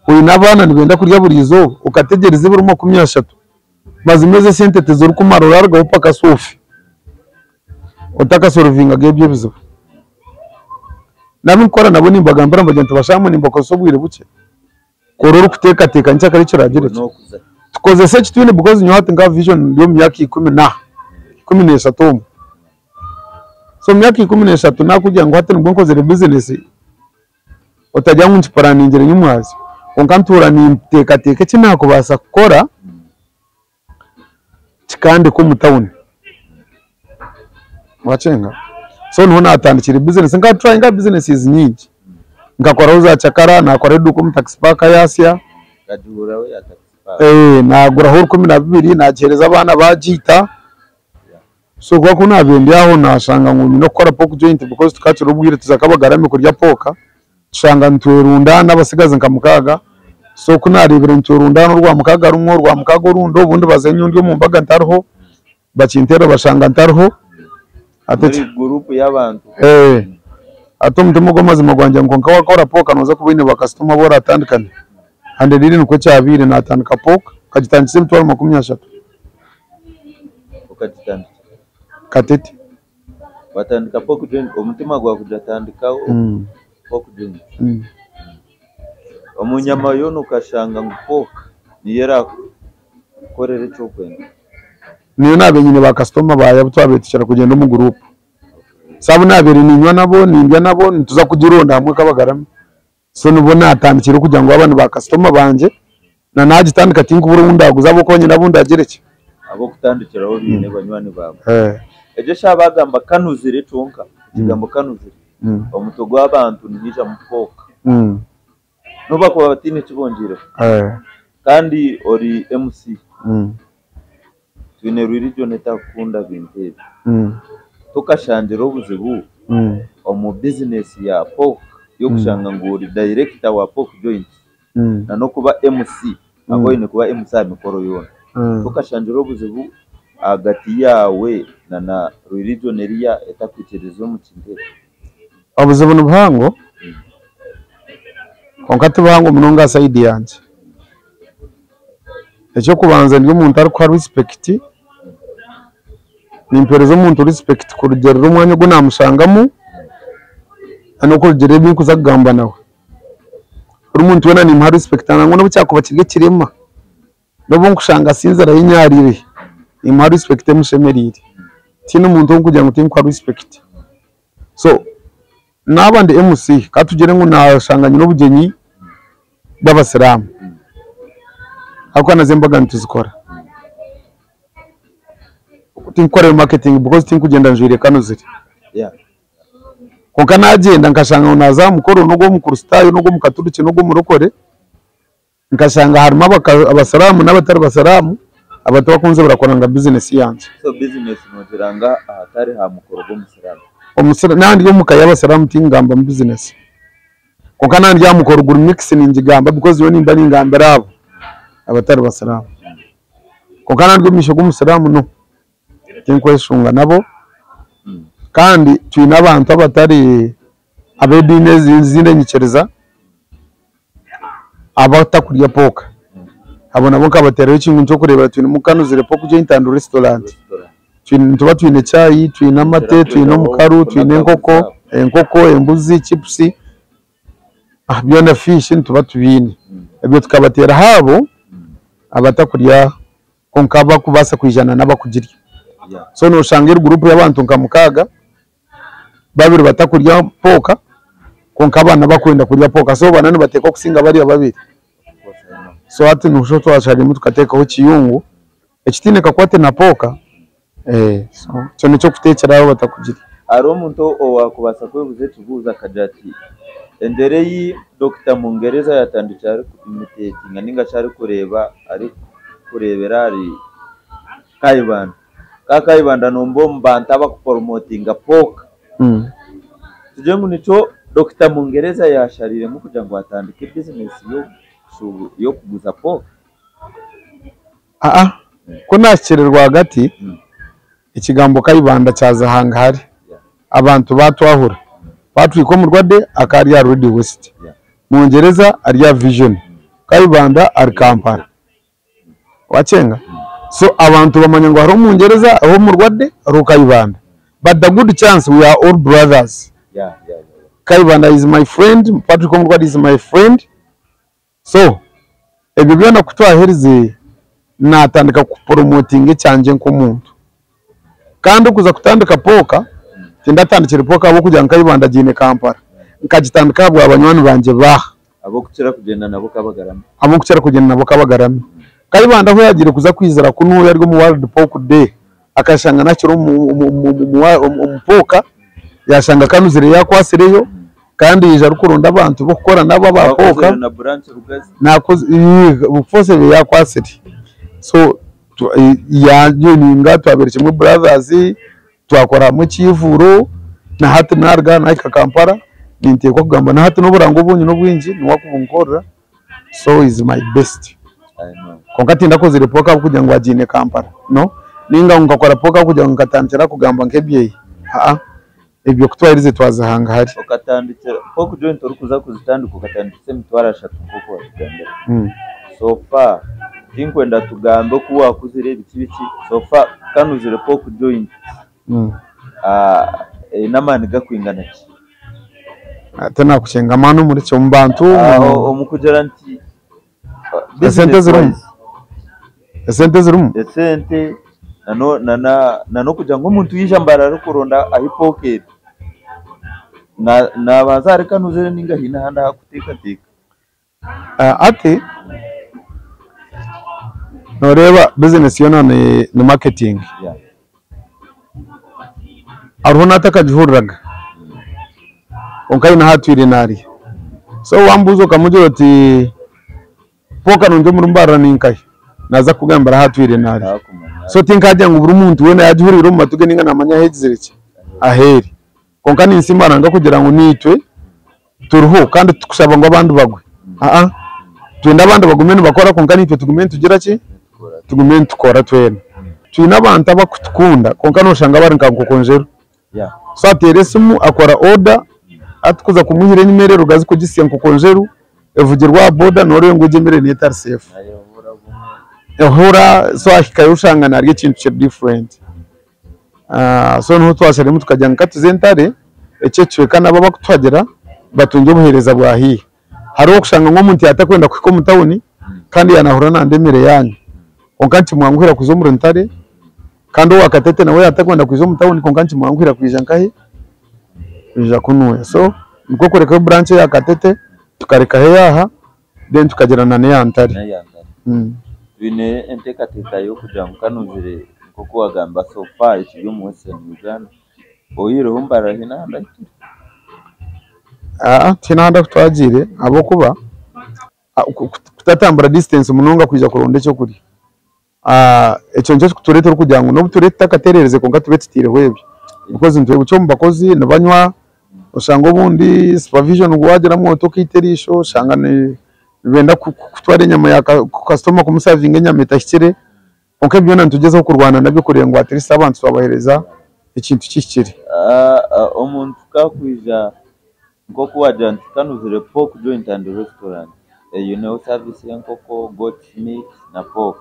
uyu nabana nibenda kurya buri izuba ukategereze buri 30 bazimeze sente tezuru kumarora rga upaka sofi utaka solvinga gebye bizo nami nkora nabo nimbaga mbara mbagento bashamu nimbako sobwire buke kororo kuteka teka ncyaka ari kiragire tukoze search twine because nyohate nga vision yo myaka 13 so myaka 13 nakujya ngo hate nubwo nkoze business utajya nkunchipara ingere nyumwazi konkantura ni teka teka kinako basa gukora kikandi ko mutawuni wacenga so nho natandikira business nga trying businesses nyingi ngakora uzacakara nakora eduko mu taxi park yasya kajura we ya taxi park nagura ho 12 nakereza abana bajita so kwa kuna bende aho nashanga ngo no gukora poke joint because tukacira ubwire tuzakabagarame kurya poka shanga ntwerunda n'abasigaze nkamukaga so kunarebera ntwerunda no rwa mukaga rumwo rwa mukago rundo ubundi bazenye undi mu mbaga ntarho bakintera bashanga ntarho atete group y'abantu ato mutemo mazima gwanje ngo nkawakora poka noza kubine ba customer bora atandukanye hande riri nuko cyabire natandika poka kagitangise mutwara 30 ukagitandika katete watandika poka joint umutima gwa kudatandikaho poka joint omunyama yo nukashanga ngupoka niyera korere cyo kwenda niyo nabenyine ba customer baya twabetikira kugenda mu group sabu nabere ninywa nabo nimbya nabo nituza kugironda hamwe kabagarame so nubona atandikira kugira ngo abantu ba customer banje na nagitandika tinga Burundi aguza abo konye nabundi agereke abo kutandikiraho bine banywani babo ejo shabagamba kanuzire tunka kigambo kanuzire omutogo w'abantu nihija mupoka nuba ko batini kibongire kandi ori MC twine religion etakunda bintu tukashandira obuzibu omu business ya poka yo kushanga ngo uri director wa poka joint na no kuba MC agoyine kuba MC amikoro yona tukashandira obuzibu agati yawe na religion eria etakwikirizo mu kindere obuzibu n'ubuhango konkati buhango munonga side yanje ecyo kubanza ndi umuntu ari kwa respect nimpereza umuntu respect ku rugero rumwanya gwo namushangamo ano ko rugero bintu kuzagamba nawe uri umuntu wena ni mha respect nango no cyakuba kirge kirema no nkushanga sinzara yinyarire ni mha respect mushemerire tino umuntu wo kugira ngo tinkwa respect so nabandi MC katugere ngo nashanganye n'ubugenyi bw'abasiramu ako nazembaga ntuzikora tinkorera marketing because tinkugenda njwire kanuzire konka nagenda nkashanga naza mukoro no mu kurustayo no mu katuruke no mu rukore nkashanga harimo abasiramu n'abatari basiramu abatabakunze barakoranga business yanje so business nogiranga ahatari ha mukoro go musiramu omusira nandi yo mukaya abasiramu tingamba mu business konka nandi ya mukoro guru mix ninjigamba because yo nimba ningamba rabo abatari basiramu konka nandi misho go musiramu no tinkweshunga nabo kandi twina abantu abatari abedine zinde nyikereza abatakurya poka abona bo kabatera ikintu cyo kureba twina mukanuzire poka je intando restaurant tuba twine cyayi twina amate twina mukaru twina enkoko embuzi chips byona fish tuba tubine ebyo tukabatera habo abatakurya konkaba kubasa kwijana n'abakugirya so no shangira group y'abantu nkamukaga babiri batakurya poka konkaba nabakwenda kurya poka so banani bateka kusinga bari ababiri so ati nusho twashari mutukateka ho kiyungu ekitine kakwate na poka so cyo nico kutekeraho batakugira ari umuntu wakubasa kwebuze tubuza kajati endere yi Dr. Mungereza yatandikira imitetinga ninga cyari kureba ari kurebera ari Kayibanda Kayibanda nombo mbanta bakupromotinga poka tuje ngo nico Dr. Mungereza yasharire mu kugira ngo atandike business yo kuguza poka ko nakirerwa hagati ikigambo Kayibanda cyaza hanga hari abantu batwahura batwiko mu Rwanda akari ya Road West Mungereza ari ya Vision Kayibanda ari Kampala wacenga so abantu bamanya ngo hari Mungereza aho mu Rwanda ari Kayibanda but the good chance we are all brothers Kayibanda is my friend Patrick Omurwadi is my friend so ebyo byona kutwaherize natandika ku promoting cyanje nk'umuntu kandi kuza kutandika poka tindatandikira poka abo kugira ngo Kayibanda gine Kampala nkagitandika bwa abanywani banje abo kucira kugenda nabo kabagarame Kayibanda ho yagira kuza kwizera kuno yari mu World Poker Day akashanga nakiro mu poka yashanga kanuzire yakwasireyo kandi yija rukuronda abantu bo gukora nabo bapoka na branch rugazi nakoze ubufose yakwasire so yajuninga twabereke mu brothers twakora mu kivuro na hatu narga na Kampala ninte ko kugamba na hatu no burango bunyi no bwinji ni wakubunkorera so is my best konkati ndakoze repoka kugira ngo agine Kampala no ninga ngakora poka kugira ngo ngatandikira kugamba nkebye ebyo kutwarize twazahanga hari ukatandikira poka joint uri kuza kuzitandika ukatandikise mitwara 3 kuko watugambira so far tinkwenda tugambe ko wakuzire biki so far kanuzire poka joint namani gakwingana ki atana kucenga manu muri cyo mbantu omukugera nti Esente zirumu nano kugira ngo umuntu yijambara ari kuronda ahi pocket na bazareka nuzere ningahina handa hakuteka teka ati noreba business yo none ni marketing aruho nataka jihuriraga onkai na hatwire nari so wambuzo kamujo ati poka nonje murumbara ninkai naza kugambara hatwire nari so tinkajya ngo buri muntu wena yajihurira mu matuge ninga namanya hezereke aheri konkani insimbaranga kugira ngo nitwe turuho kandi tukusaba ngo abantu bagwe twenda abantu bagumene bakora konkani twe tugumene tugira ki tugumene tukora twena twina abantu abakutukunda konkani oshanga bari nkankokonjero so ateresimu akora order atukuza kumuhire nyimere rugazi kugisiya nkokonjero evugirwa boda nore ngo ujemere ni tar safe ehura so akikayo ushanga nari ikintu cyo different so no twashere mu tukajya nkatuzentare ececwe kana baba kutwagera batunje buhereza bwahi hari okushanga nko muntu yatakwenda kwiko mutawuni kandi yanahura na ndemere yanyu konkanti mwanguhira kuzo mu rentare kandi wakatete nawe yatakwenda kuzo mutawuni konkanti mwanguhira kwija nkahe kwija kunuya so niko koreka branch ya katete tukareka heyaha then tukagerana ne yantare bine entekateka yo kugira ngo kanuzire kuko wagamba so far ikyo mu Western Uganda oyire humbara hinanda tinanda kutwagire abo kuba kutatambura distance munonga kwija kuronde cyo kuri echo nje kuturete kugira ngo no buturete takaterereze konga tubetitire hwebye because ntwe bucyo mbakozi nabanywa usanga ubundi supervision gwagera mu tokiterisho shangane benda kutwara inyama ya customer kumuservinga inyama itashyikire onke byo nantugezeho kurwana nabyo kureye ngo atirisa abantu babahereza ikintu cyikire umuntu kakwija ngo kuwajanti kanuzire pork joint and restaurant you know service yankoko goat meat na pork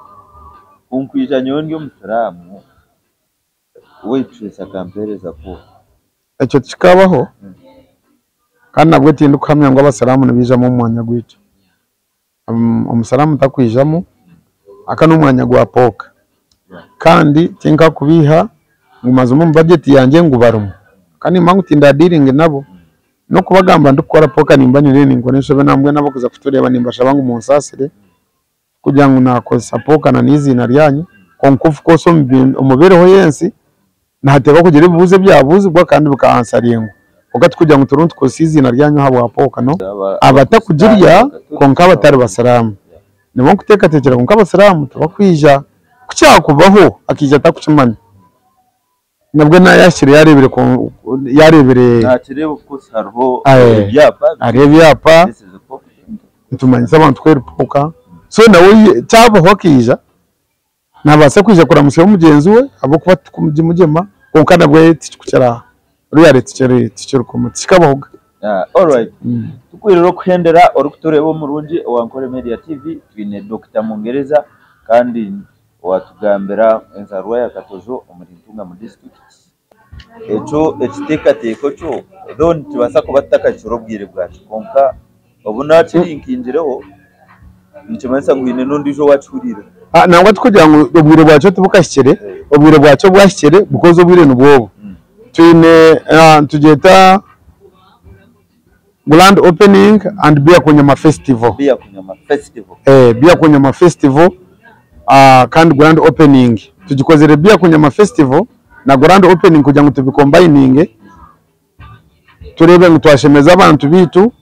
unkwija nyongi umusiramu waitress akampereza pork ecyo kikabaho kandi nabwo tindu kuhamya ngo abasalamu nabijamo umwanya gwico umusalamu takwijamo aka n'umwanya gwa pork kandi tinka kubiha ngumaze mu budget yanjye ngubarumo kandi mangu tinda dealing nabo no kubagamba ndukora pork nimbanire ningonesho be nambwe nabo kuza kutureba nimbasha bangu munsasire kugira ngo nakoza pork na nizina ryanyu konkufu koso umubereho yensi nahateba kugira ibuze byabuze bwa kandi bukahansariyengo ukati kugira ngo turuntu kosizina ryanyu habo pork no abatakugirya konka batari basalamu nibo kuteka tekera konka basalamu tubakwija kucyaha kubaho akija takucimanya nabwo nayashire yarebere nakireba ko sarho yapa ntumanyisa abantu kwera poka so nawe cyabaho akija nabase kwija kuramusya umugenzi we abo kuba kumujema konka nabwo tikukira ruyare tikere komati kikabaho all right tukwiriro kuhendera orukuturebo murungi wankore media tv twine Dr. Mungereza kandi watugambira enzarwa ya Katojo umurintunga mu district echo ekitekateko cyo don't basa kubataka kirobwire bwacu konka obuna kirinkinjireho nikimanisa ngwine nundi jo wacurira nangwa tukugira ngo obwire bwacu tubukashyire obwire bwacu bwashyire bukoze obwire nubwo twine tugeta grand opening and Bia Kunyama festival Bia Kunyama festival kandi grand opening tugikozere Bia Kunyama festival na grand opening kugira ngo tubicombining turebe ngo twashemeza abantu bitu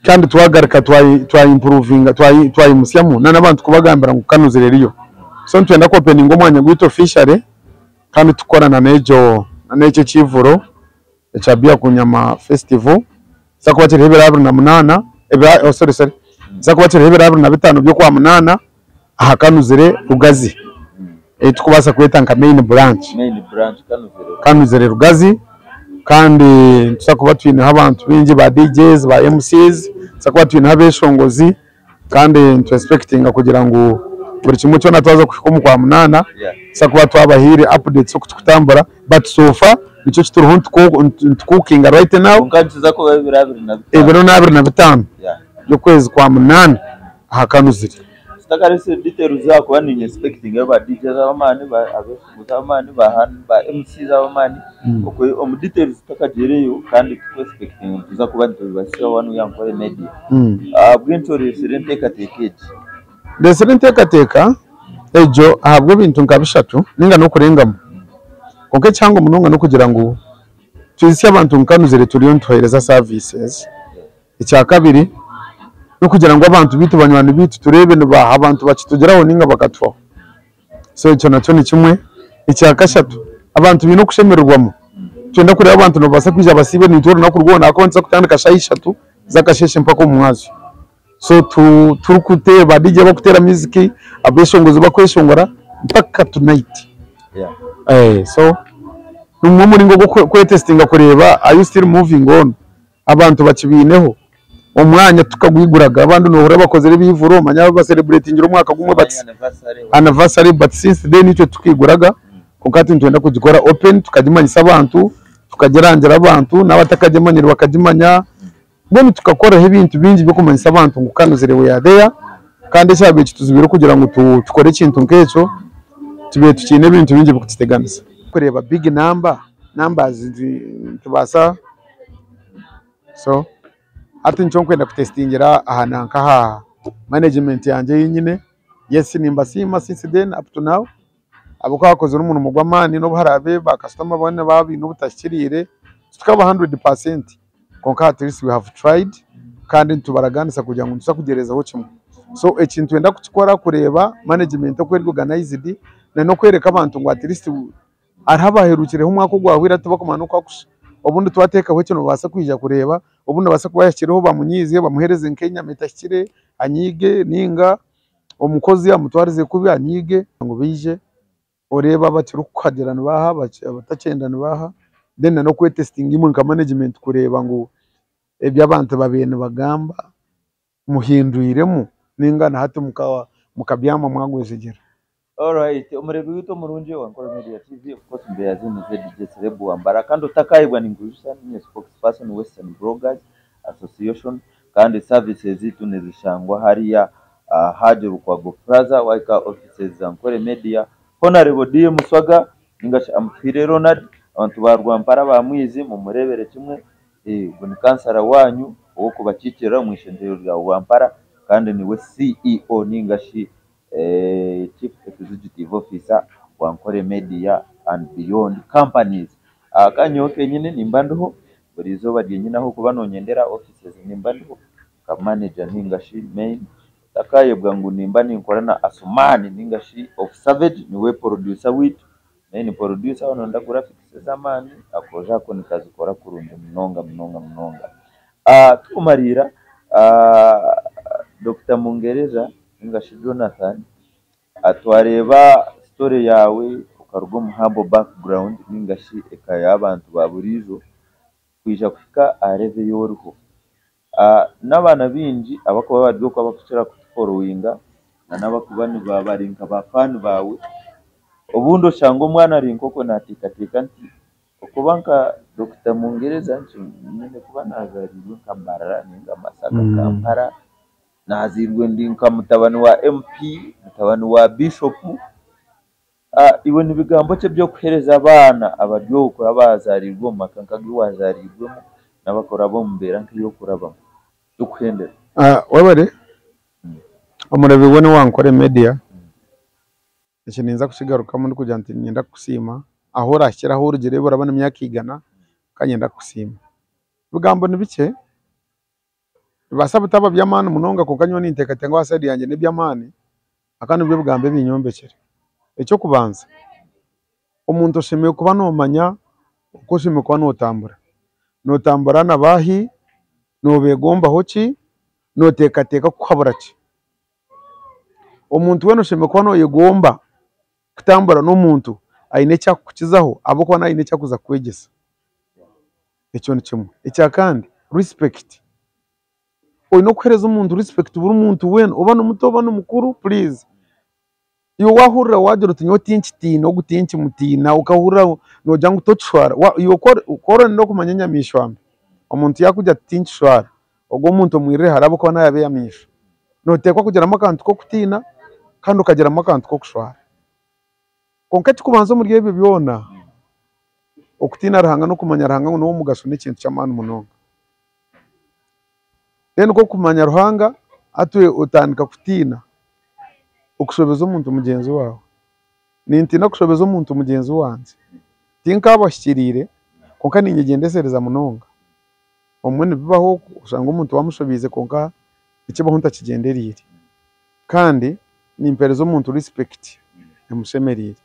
kandi twagarika twa improving twa imusyamu n'abantu kubagambira ngo kanuzire riyo so twenda ko opening omwanya gwito officially kandi tukorana n'ejo kivuro cha Bia Kunyama festival sako bakire hebera 28 sako bakire hebera 25 byo kwa munana ahakanuzire Rugazi tukubasa kwetanga main branch kanuzire Rugazi kandi tusakuba twine abantu bingi ba DJs ba MCs sakuba twine habeshongozi kandi to expecting kugira ngo buri kimwe cyo natwaza kushika kwa munana sakuba twabahire updates so kutambura but so far nicyo kituruhuntu cooking right now unkanziza ko 2025 yo kwezi kwa munana ahakanuzire takarese details zako bani expecting aba DJ z'abamani ba abamani ba MC z'abamani uko mu details takagereyo kandi expecting tuza kuba ntibasiba wanu yankore media bwinto resirente tekeje resirente kateka ejo ahabwo bintu nkabishatu ninga no kurengamo konke cyangwa umunonga no kugira ngo twisi abantu nkanuzere turiyo ntwohereza services icya kabiri no kugira ngo abantu bitu banywana bitu turebe n'abaha abantu bakitugeraho ninga bakatwa so icyo nacyo ni kimwe icya kashatu abantu bino kushemererwamo cyenda kuri abantu no basa kwija basibe nitoro no kurwona akonza kutandika shayishatu zakasheshe mpaka umwazi so turukute badije bakutera music abeshongozo bakweshongora mpaka tonight so numwe ngo kwe testinga kureba are you still moving on abantu bakibineho umwanya tukagwiguraga abantu no bakoze bivuro manya ba celebrating umwaka gumwe but anniversary but since then icyo tukiguraga kokati ntwenda kugikora open tukajimanyisa abantu tukagerangira abantu n'abatakajimanyira bakajimanya bone tukakora ibintu bingi byo kumanyisa abantu ngukanuzirewe ya there kandi cyabe kituzibira kugira ngo tukore ikintu nkecho tibe tukine ibintu bingi byo kutiteganisa kureba big numbers tubasa so ati ncho kwenda kutestingira ahana nkaha management yanje yinyine yes nimba sima since then up to now abuko hakoze n'umuntu mugwamani no barabe ba customer bane babi no butashyirire tukaba 100% konka at least we have tried kandi tubaraganisa kugira ngo tuza kugerezaho kimwe so ekintu wenda kukikora kureba management ko organized no kwereka abantu ngo at least arabaherukireho umwaka gwahwira tubakomana uko akusha ubundi twateka ho cyo basa kwija kureba ubundi basa kubashyireho bamunyize bamuhereze nkenya metashyire anyige ninga umukozi amutwarize kubi anyige ngo bije ureba bakirukagerana baha abatacendana baha then no kwe testing imwe nka management kureba ngo ebya abantu babene bagamba muhinduiremo ningana hati mukabyama mwagwezegera. Alright, umurebe wito murunje wa Nkora Media TV, of course mbere yazini DJ Celeb Wambara kandi utakayibwa n'ingurusha ni spokesperson Western Bloggers Association kandi services zitu nezishangwa hariya haje kwa Plaza waika offices za Nkora Media. Honorable DM Muswaga ningasha amfire Ronald abantu ba Rwampara bamwizi mu murebere kimwe ngo ni kansara wanyu wo kubakikira mu ishendero rya Rwampara kandi niwe CEO ningashi Chief Executive Officer wa Nkora Media and Beyond Companies. Akanyoke nyine nimbanduho burizo bagiye nyinaho kuba nonyendera offices nimbanduho ka manager ningashi main takayebwa ngo nimba ninkora na Asumani ningashi of Savage niwe producer witu main producer ono ndakura graphics zamani akoja ko nikazikora kurundi mnonga tumarira Dr. Mungereza ningashi Jonathan atwareba story yawe ukarugo muhambo background ningashi ekaya abantu baburizo kwija kufika areve yoruho n'abana bingi abakuba badyo kwa bakucira kufollowinga n'abakubani babarinka bafani bawe ubundo shango mwana ari nkoko natikatika nti ukubanka Dr. Mungereza nyine kuba nazarirwe Kambarara ninga Masaka Kampara nazirwe ndinka mutabani wa MP mutabani wa Bishop iwe nibigambo cye byo kuhereza abana abadyo ko abazarirwe makankagi wazarirwe nabakora bo mbera nkiyo kuraba dukwendera wabare amurabe wone wa Nkora Media ikininza kushigaruka muri kujya ntinyenda kusima aho rashyiraho urugere burabana myakigana kanyenda kusima bigambo nibike basaba taba byamana munonga kokanywa n'inteka cyangwa asadi yanjye n'ibyamani akandi byo bugambe binyombekere icyo kubanza umuntu ushimiye kuba nomanya uko ushimiye kuba notambura nabahi nobegomba hoki notekateka kukaburaki umuntu weno ushimiye kuba noyegomba kutambura n'umuntu ayine cya kukizaho abo kwa nayine cya kuza kwegesa icyo ni kimwe icya kandi respect no kuhereza umuntu respect buri umuntu weno ubana umuto ubana mukuru please iyo wahurira wagira utinyo tinchi no gutinchi mutina ukahurira no jangu tochwara iyo ukora no kumanyanya mishwambe umuntu yakujya tinchi shwara ubwo umuntu mwire harabo ko nayabe yamisha no tekwa kugira amakantu ko kutina kandi ukageramo akantu ko kushwara konka kikubanza muri ibyo byona okutina Ruhanga no kumanya Ruhanga no mugaso n'ikintu cy'amana munonga rero ko kumanya Ruhanga atuye utandika kutina ukushobeza umuntu mugenzi wawe nintina kushobeza umuntu mugenzi wanjye tinka abashikirire konka ningegendesereza munonga omwene bibaho usanga umuntu wamushobize konka ikibaho ntakigenderire kandi nimpereza umuntu respect emushemerire